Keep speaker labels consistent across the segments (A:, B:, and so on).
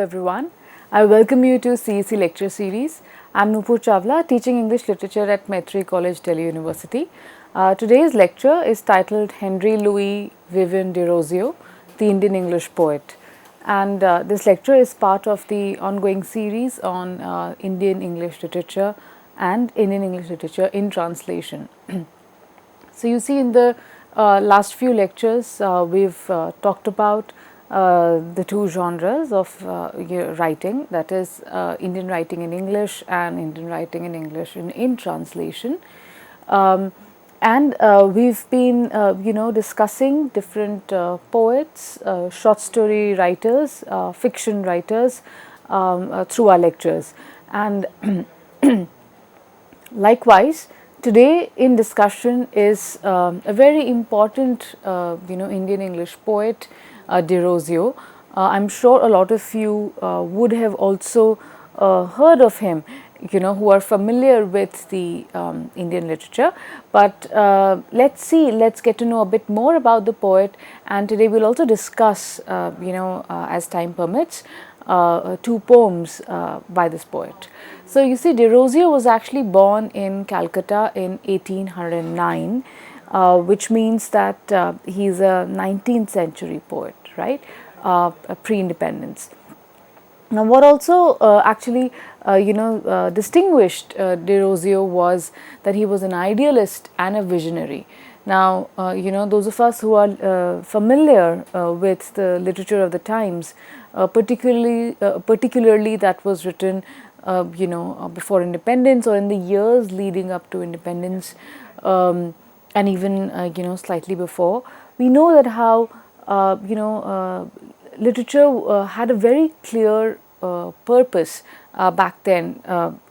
A: everyone. I welcome you to CEC lecture series. I'm Nupur Chawla, teaching English literature at Maitri College, Delhi University. Today's lecture is titled Henry Louis Vivan Derozio, the Indian English Poet. And this lecture is part of the ongoing series on Indian English literature and Indian English literature in translation. So you see in the last few lectures we've talked about the two genres of writing, that is Indian writing in English and Indian writing in English in translation. And we've been discussing different poets, short story writers, fiction writers through our lectures. And likewise, today in discussion is a very important Indian English poet, Derozio. I'm sure a lot of you would have also heard of him, who are familiar with the Indian literature. But let's get to know a bit more about the poet, and today we'll also discuss, as time permits, two poems by this poet. So you see, Derozio was actually born in Calcutta in 1809, which means that he's a 19th century poet, right? Pre-independence. Now, what also distinguished Derozio was that he was an idealist and a visionary. Now, those of us who are familiar with the literature of the times, particularly that was written, before independence or in the years leading up to independence, and even slightly before, we know that how literature had a very clear purpose back then.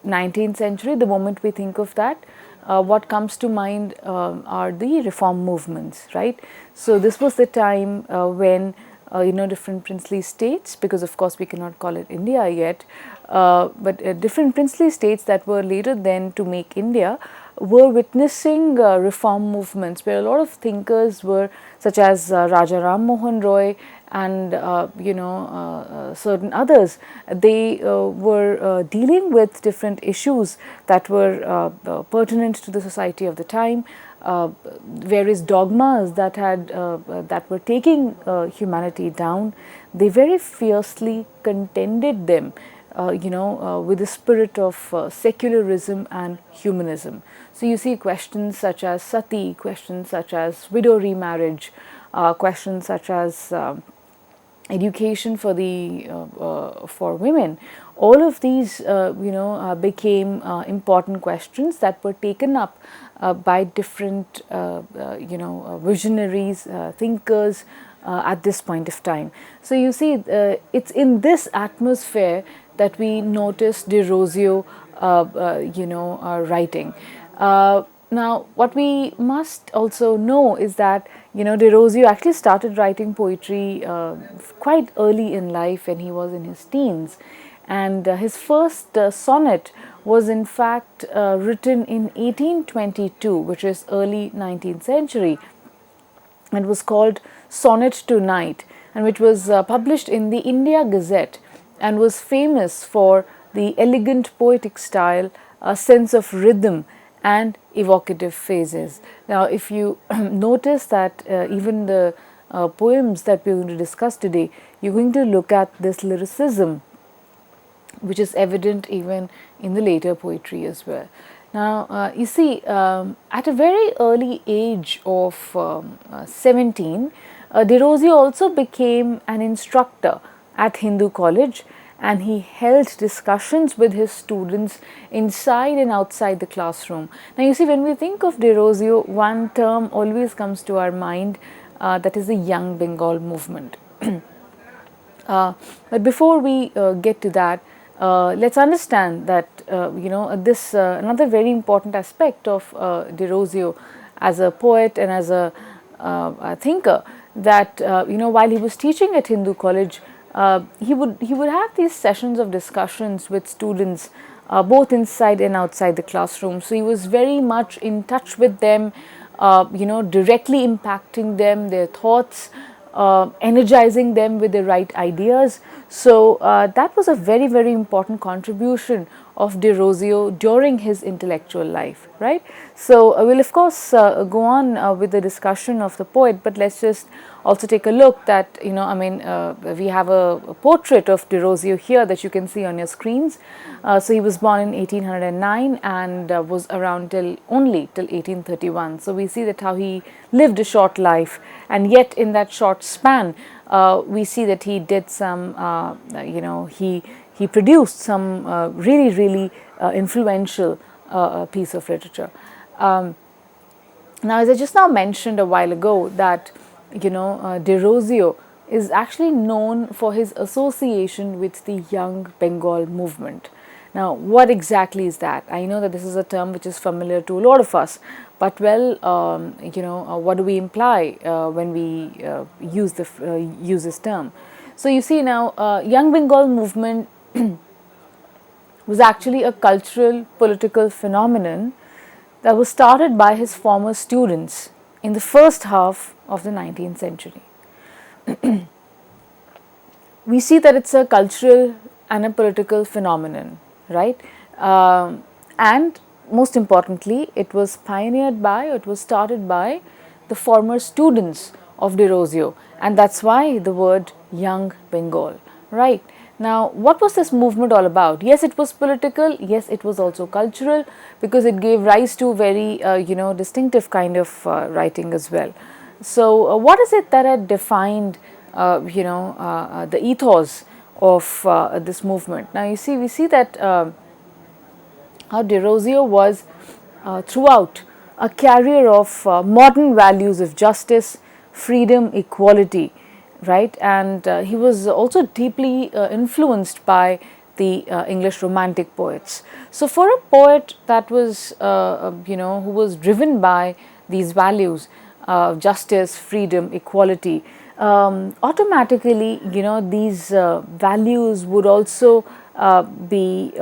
A: 19th century, the moment we think of that, what comes to mind are the reform movements, right? So this was the time when different princely states, because of course we cannot call it India yet, but different princely states that were later then to make India were witnessing reform movements where a lot of thinkers were, such as Raja Ram Mohan Roy and certain others. They were dealing with different issues that were pertinent to the society of the time, various dogmas that were taking humanity down. They very fiercely contended them, with the spirit of secularism and humanism. So you see questions such as sati, questions such as widow remarriage, questions such as education for women. All of these became important questions that were taken up by different visionaries, thinkers at this point of time. So you see, it's in this atmosphere that we notice Derozio writing. Now, what we must also know is that Derozio actually started writing poetry quite early in life when he was in his teens, and his first sonnet was in fact written in 1822, which is early 19th century, and was called Sonnet to Night, and which was published in the India Gazette and was famous for the elegant poetic style, a sense of rhythm and evocative phases. Now, if you notice that even the poems that we're going to discuss today, you're going to look at this lyricism, which is evident even in the later poetry as well. Now, you see, at a very early age of 17, Derozio also became an instructor at Hindu College, and he held discussions with his students inside and outside the classroom. Now, you see, when we think of Derozio, one term always comes to our mind, that is the Young Bengal movement. But before we get to that, let's understand that this another very important aspect of Derozio as a poet and as a thinker, that while he was teaching at Hindu College, he would have these sessions of discussions with students, both inside and outside the classroom. So he was very much in touch with them, directly impacting them, their thoughts, energizing them with the right ideas. So that was a very, very important contribution of Derozio during his intellectual life, right? So we'll of course go on with the discussion of the poet, but let's just also take a look that, we have a portrait of Derozio here that you can see on your screens. So he was born in 1809 and was around only till 1831. So we see that how he lived a short life, and yet in that short span, we see that he did some, he produced some really, really influential piece of literature. Now, as I just now mentioned a while ago, that Derozio is actually known for his association with the Young Bengal movement. Now, what exactly is that? I know that this is a term which is familiar to a lot of us, but well, what do we imply when we use this term? So you see now, Young Bengal movement was actually a cultural, political phenomenon that was started by his former students in the first half of the 19th century. We see that it's a cultural and a political phenomenon, right? And most importantly, it was started by the former students of Derozio, and that's why the word Young Bengal, right? Now, what was this movement all about? Yes, it was political. Yes, it was also cultural, because it gave rise to very, distinctive kind of writing as well. So, what is it that had defined, the ethos of this movement? Now, you see, we see that how Derozio was throughout a carrier of modern values of justice, freedom, equality, right? And he was also deeply influenced by the English Romantic poets. So for a poet that was, who was driven by these values, justice, freedom, equality, automatically, these values would also be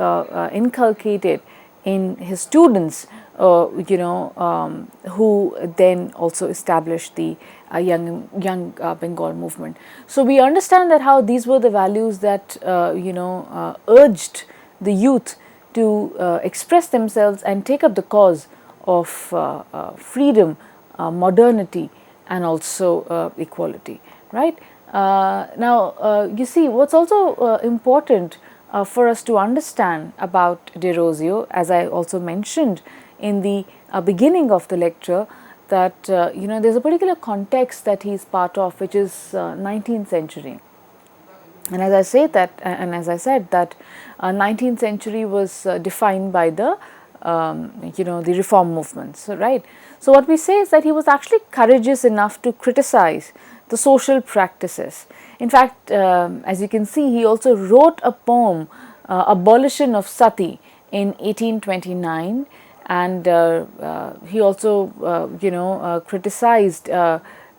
A: inculcated in his students, who then also established the young Bengal movement. So we understand that how these were the values that urged the youth to express themselves and take up the cause of freedom, modernity, and also equality, right? Now, you see, what's also important for us to understand about Derozio, as I also mentioned in the beginning of the lecture, that there's a particular context that he's part of, which is 19th century. And as I said that 19th century was defined by the the reform movements, right? So what we say is that he was actually courageous enough to criticize the social practices. In fact, as you can see, he also wrote a poem, Abolition of Sati, in 1829, and he also criticized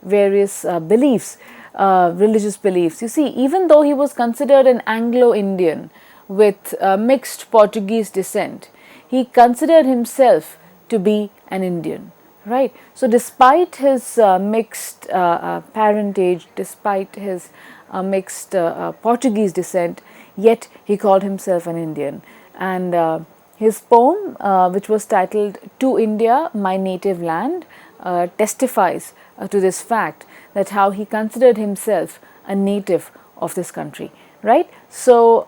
A: various beliefs, religious beliefs. You see, even though he was considered an Anglo-Indian with mixed Portuguese descent, he considered himself to be an Indian, right? So despite his mixed parentage, despite his mixed Portuguese descent, yet he called himself an Indian. And his poem, which was titled "To India, My Native Land," testifies to this fact, that how he considered himself a native of this country, right? So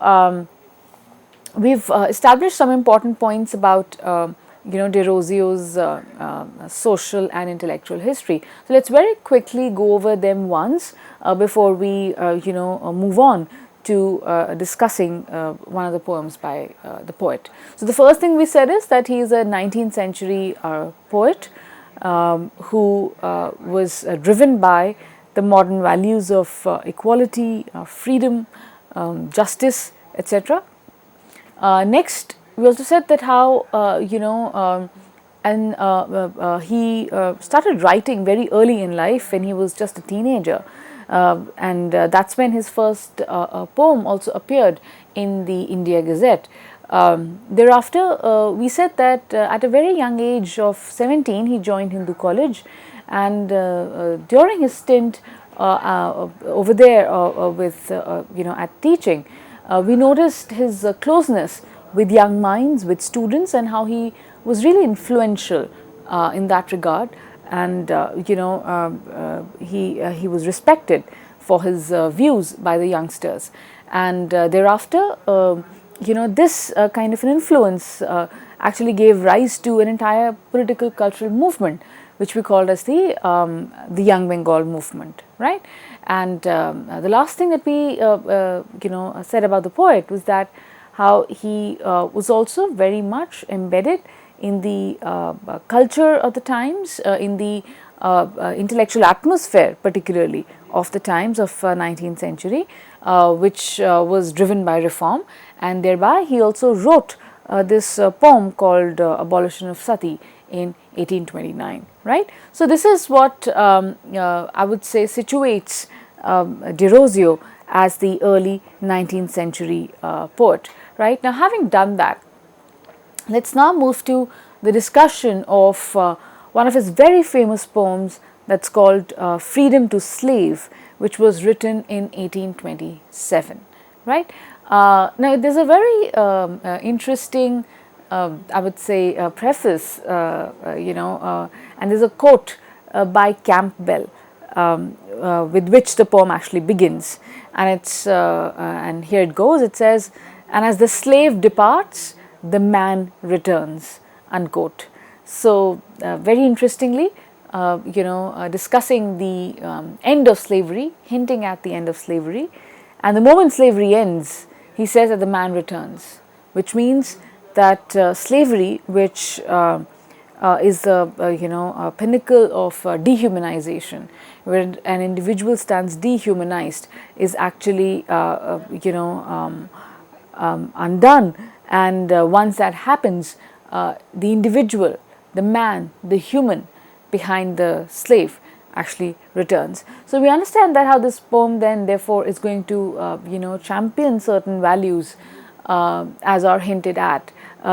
A: we've established some important points about Derozio's social and intellectual history. So let's very quickly go over them once before we move on to discussing one of the poems by the poet. So the first thing we said is that he is a 19th century poet who was driven by the modern values of equality, freedom, justice, etc. Next, we also said that how he started writing very early in life, when he was just a teenager, and that's when his first poem also appeared in the India Gazette. Thereafter, we said that at a very young age of 17, he joined Hindu College, and during his stint over there with at teaching, we noticed his closeness with young minds, with students, and how he was really influential in that regard. And he was respected for his views by the youngsters. And thereafter, this kind of an influence actually gave rise to an entire political cultural movement, which we called as the Young Bengal movement, right? And the last thing that we said about the poet was that how he was also very much embedded in the culture of the times, in the intellectual atmosphere particularly of the times of 19th century, which was driven by reform, and thereby he also wrote this poem called Abolition of Sati in 1829, right. So, this is what I would say situates Derozio as the early 19th century poet, right. Now, having done that, let us now move to the discussion of one of his very famous poems that is called Freedom to Slave, which was written in 1827, right. Now, there is a very interesting I would say preface, and there is a quote by Campbell with which the poem actually begins, and it's and here it goes. It says, "And as the slave departs, the man returns," unquote. So, very interestingly, discussing the end of slavery, hinting at the end of slavery, and the moment slavery ends, he says that the man returns, which means that slavery, which is the a pinnacle of dehumanization, where an individual stands dehumanized, is actually undone, and once that happens, the individual, the man, the human behind the slave actually returns. So, we understand that how this poem then therefore is going to champion certain values as are hinted at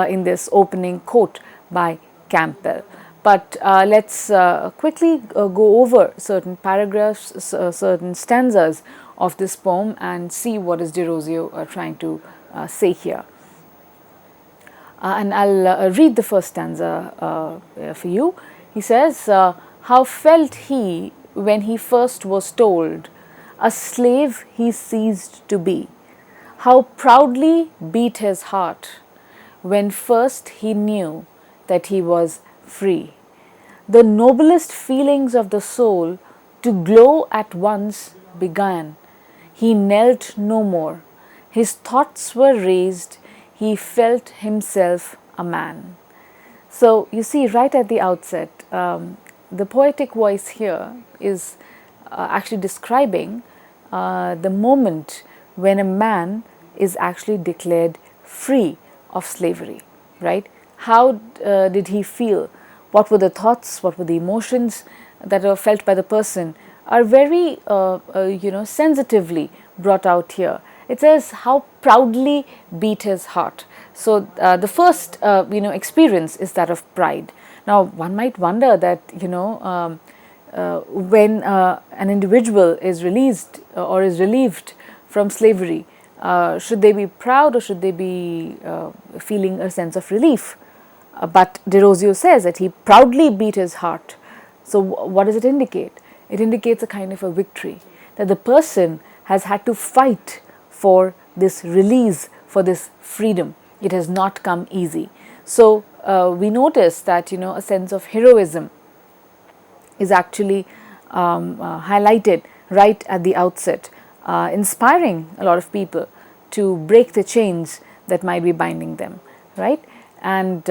A: in this opening quote by Campbell. But let us quickly go over certain paragraphs, certain stanzas of this poem and see what is Derozio trying to say here. And I will read the first stanza for you. He says, "How felt he when he first was told a slave he ceased to be? How proudly beat his heart when first he knew that he was free. The noblest feelings of the soul to glow at once began. He knelt no more. His thoughts were raised. He felt himself a man." So, you see right at the outset, the poetic voice here is actually describing the moment when a man is actually declared free of slavery, right? How did he feel? What were the thoughts? What were the emotions that were felt by the person? Are very sensitively brought out here. It says how proudly beat his heart. So, the first experience is that of pride. Now, one might wonder that when an individual is released or is relieved from slavery, should they be proud or should they be feeling a sense of relief? But Derozio says that he proudly beat his heart. So, what does it indicate? It indicates a kind of a victory, that the person has had to fight for this release, for this freedom. It has not come easy. So, we notice that a sense of heroism is actually highlighted right at the outset, inspiring a lot of people to break the chains that might be binding them, right? And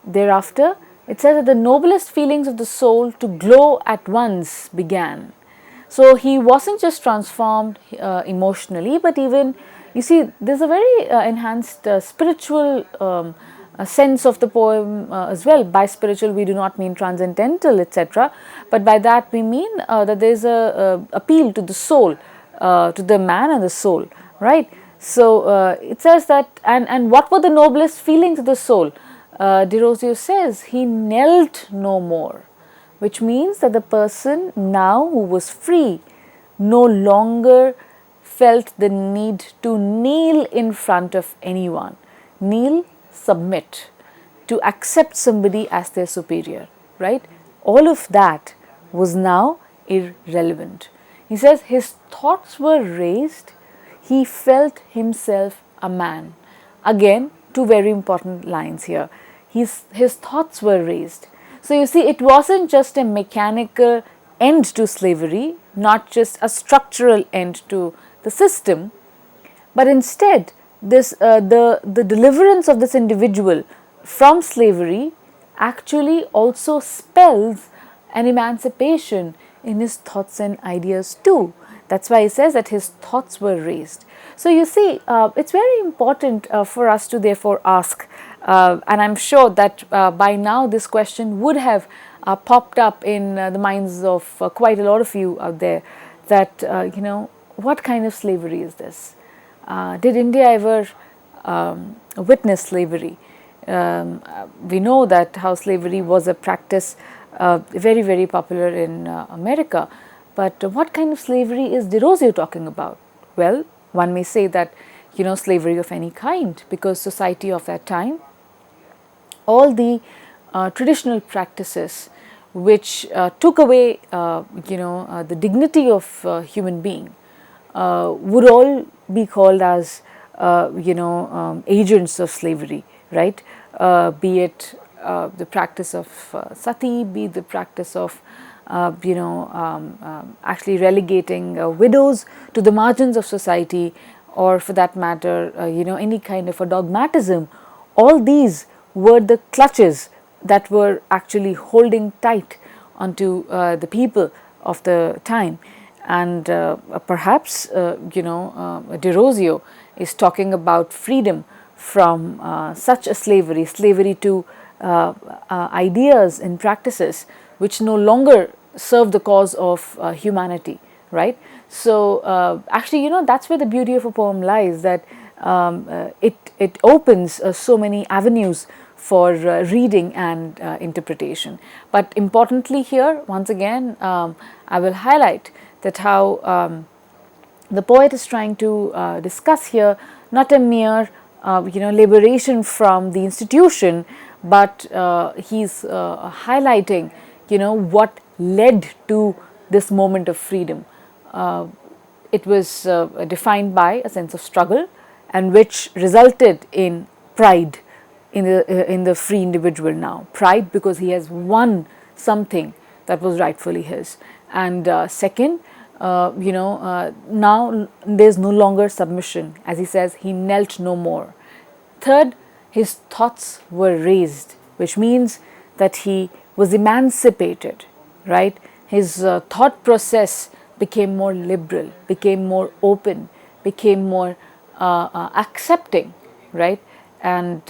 A: thereafter, it says that the noblest feelings of the soul to glow at once began. So, he was not just transformed emotionally, but even you see there is a very enhanced spiritual sense of the poem as well. By spiritual we do not mean transcendental, etc., but by that we mean that there is a appeal to the soul, to the man and the soul, right. So, it says that and what were the noblest feelings of the soul? Derozio says he knelt no more, which means that the person now who was free no longer felt the need to kneel in front of anyone. Kneel, submit, to accept somebody as their superior, right? All of that was now irrelevant. He says his thoughts were raised, he felt himself a man. Again, two very important lines here. His thoughts were raised. So you see, it wasn't just a mechanical end to slavery, not just a structural end to the system, but instead the deliverance of this individual from slavery actually also spells an emancipation in his thoughts and ideas too. That's why he says that his thoughts were raised. So you see, it's very important for us to therefore ask, and I'm sure that by now this question would have popped up in the minds of quite a lot of you out there, that what kind of slavery is this? Did India ever witness slavery? We know that how slavery was a practice very, very popular in America. But what kind of slavery is Derozio talking about? Well, one may say that, slavery of any kind, because society of that time, all the traditional practices which took away, the dignity of human being would all be called as, agents of slavery, right? Be it the practice of sati, be the practice of actually relegating widows to the margins of society, or for that matter, any kind of a dogmatism. All these were the clutches that were actually holding tight onto the people of the time. And perhaps, Derozio is talking about freedom from such a slavery to ideas and practices which no longer serve the cause of humanity, right? So actually, that's where the beauty of a poem lies, that it opens so many avenues for reading and interpretation. But importantly here, once again, I will highlight that how the poet is trying to discuss here not a mere liberation from the institution, but he's highlighting what led to this moment of freedom. It was defined by a sense of struggle, and which resulted in pride in the free individual now. Pride because he has won something that was rightfully his. And second, now there's no longer submission. As he says, he knelt no more. Third, his thoughts were raised, which means that he was emancipated, right? His thought process became more liberal, became more open, became more accepting, right? And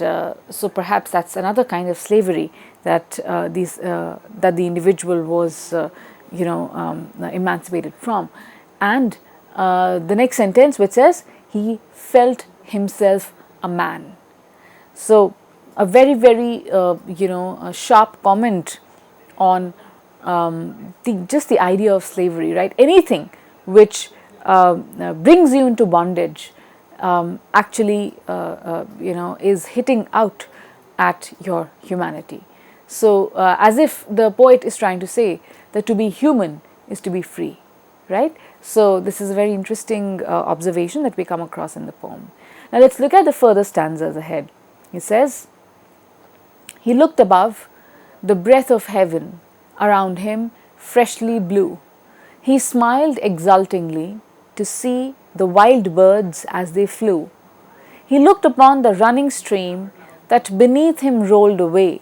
A: so perhaps that's another kind of slavery that that the individual was emancipated from. And the next sentence, which says he felt himself a man. So a very, very a sharp comment on just the idea of slavery, right? Anything which brings you into bondage actually is hitting out at your humanity. So as if the poet is trying to say that to be human is to be free, right? So this is a very interesting observation that we come across in the poem. Now let's look at the further stanzas ahead. He says, he looked above, the breath of heaven around him freshly blew. He smiled exultingly to see the wild birds as they flew. He looked upon the running stream that beneath him rolled away,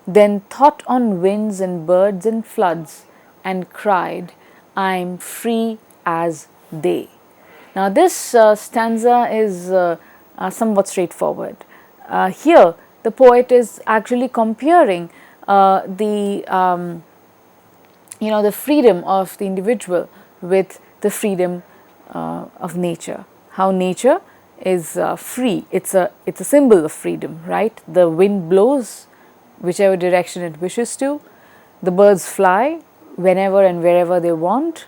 A: then thought on winds and birds and floods, and cried, I'm free as they. Now this stanza is somewhat straightforward. Here the poet is actually comparing the freedom of the individual with the freedom of nature. How nature is free. It's a symbol of freedom, right? The wind blows whichever direction it wishes to. The birds fly whenever and wherever they want.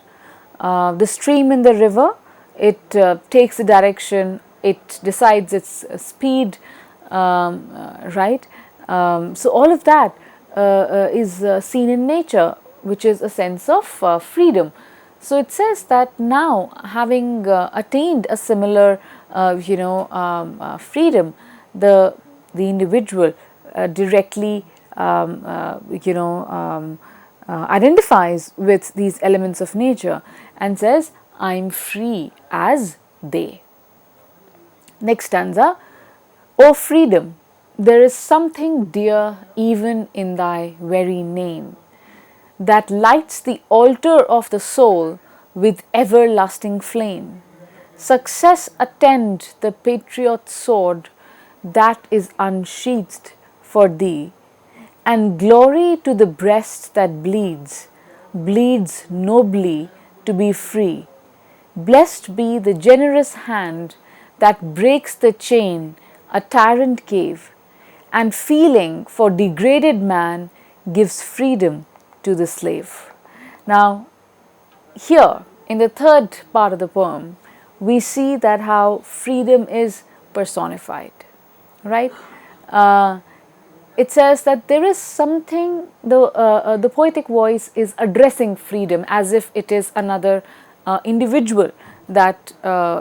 A: The stream in the river, it takes the direction, it decides its speed, right? So all of that is seen in nature, which is a sense of freedom. So it says that now, having attained a similar, freedom, the individual directly, identifies with these elements of nature and says, "I'm free as they." Next stanza. O freedom, there is something dear even in thy very name, that lights the altar of the soul with everlasting flame. Success attend the patriot's sword that is unsheathed for thee, and glory to the breast that bleeds, bleeds nobly to be free. Blessed be the generous hand that breaks the chain a tyrant gave, and feeling for degraded man gives freedom to the slave. Now, here in the third part of the poem, we see that how freedom is personified, right? It says that there is something, the poetic voice is addressing freedom as if it is another individual that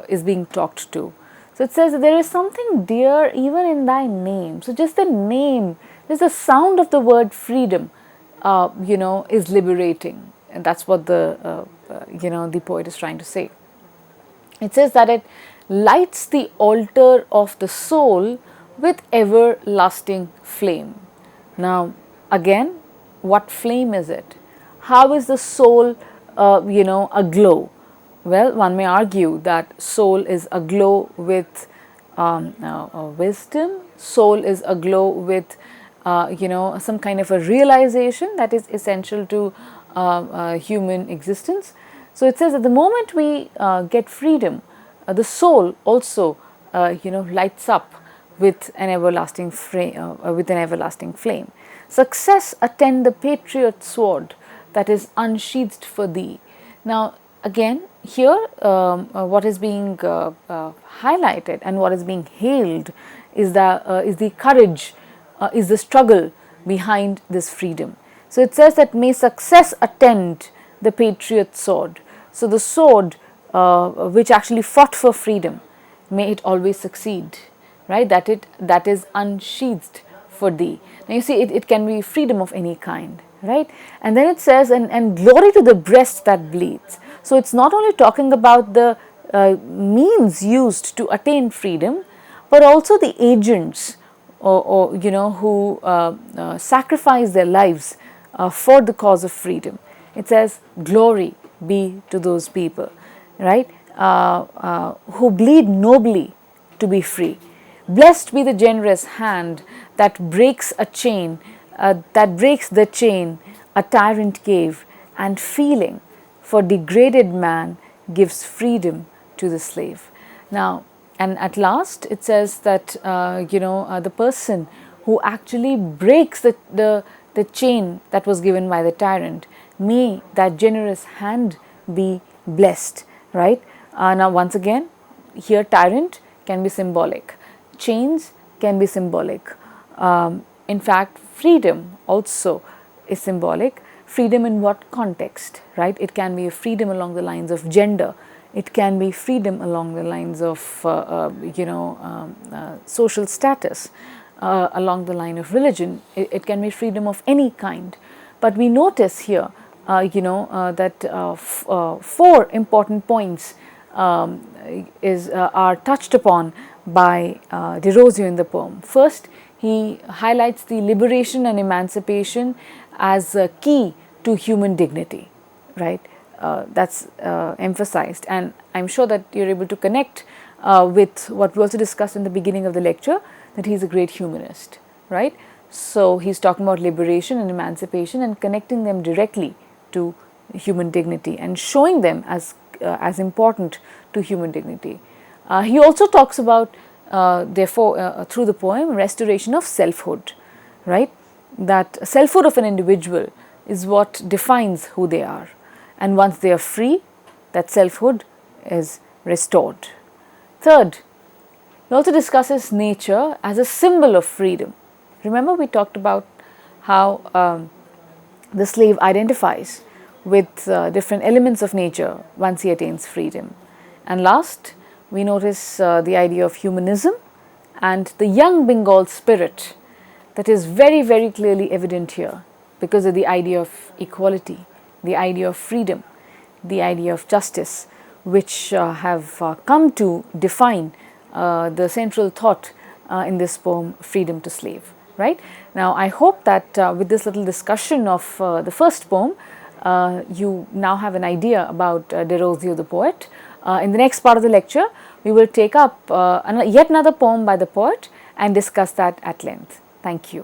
A: is being talked to. So it says that there is something dear even in thy name. So just the name, just the sound of the word freedom, is liberating, and that's what the poet is trying to say. It says that it lights the altar of the soul with everlasting flame. Now, again, what flame is it? How is the soul, aglow? Well, one may argue that soul is aglow with wisdom. Soul is aglow with, some kind of a realization that is essential to human existence. So it says that the moment we get freedom, the soul also, lights up with an everlasting flame. Success attend the patriot's sword that is unsheathed for thee. Now, again, here what is being highlighted and what is being hailed is the courage, is the struggle behind this freedom. So it says that may success attend the patriot's sword. So the sword which actually fought for freedom, may it always succeed, right? That is unsheathed for thee. Now you see, it can be freedom of any kind, right? And then it says, and glory to the breast that bleeds. So it's not only talking about the means used to attain freedom, but also the agents who sacrifice their lives for the cause of freedom. It says, glory be to those people, right, who bleed nobly to be free. Blessed be the generous hand that breaks a chain, that breaks the chain a tyrant gave, and feeling for degraded man gives freedom to the slave. Now, and at last it says that the person who actually breaks the chain that was given by the tyrant, may that generous hand be blessed, right? Now once again, here tyrant can be symbolic, chains can be symbolic. In fact, freedom also is symbolic. Freedom in what context, right? It can be a freedom along the lines of gender. It can be freedom along the lines of, social status, along the line of religion. It can be freedom of any kind. But we notice here, that four important points are touched upon by Derozio in the poem. First, he highlights the liberation and emancipation as a key to human dignity, right? That's emphasized, and I'm sure that you're able to connect with what we also discussed in the beginning of the lecture, that he's a great humanist, right? So he's talking about liberation and emancipation and connecting them directly to human dignity and showing them as important to human dignity. He also talks about, therefore, through the poem, restoration of selfhood, right? That selfhood of an individual is what defines who they are, and once they are free, that selfhood is restored. Third, he also discusses nature as a symbol of freedom. Remember, we talked about how the slave identifies with different elements of nature once he attains freedom. And last, we notice the idea of humanism and the young Bengal spirit that is very, very clearly evident here because of the idea of equality, the idea of freedom, the idea of justice, which have come to define the central thought in this poem, Freedom to Slave. Right? Now, I hope that with this little discussion of the first poem, you now have an idea about Derozio the poet. In the next part of the lecture, we will take up yet another poem by the poet and discuss that at length. Thank you.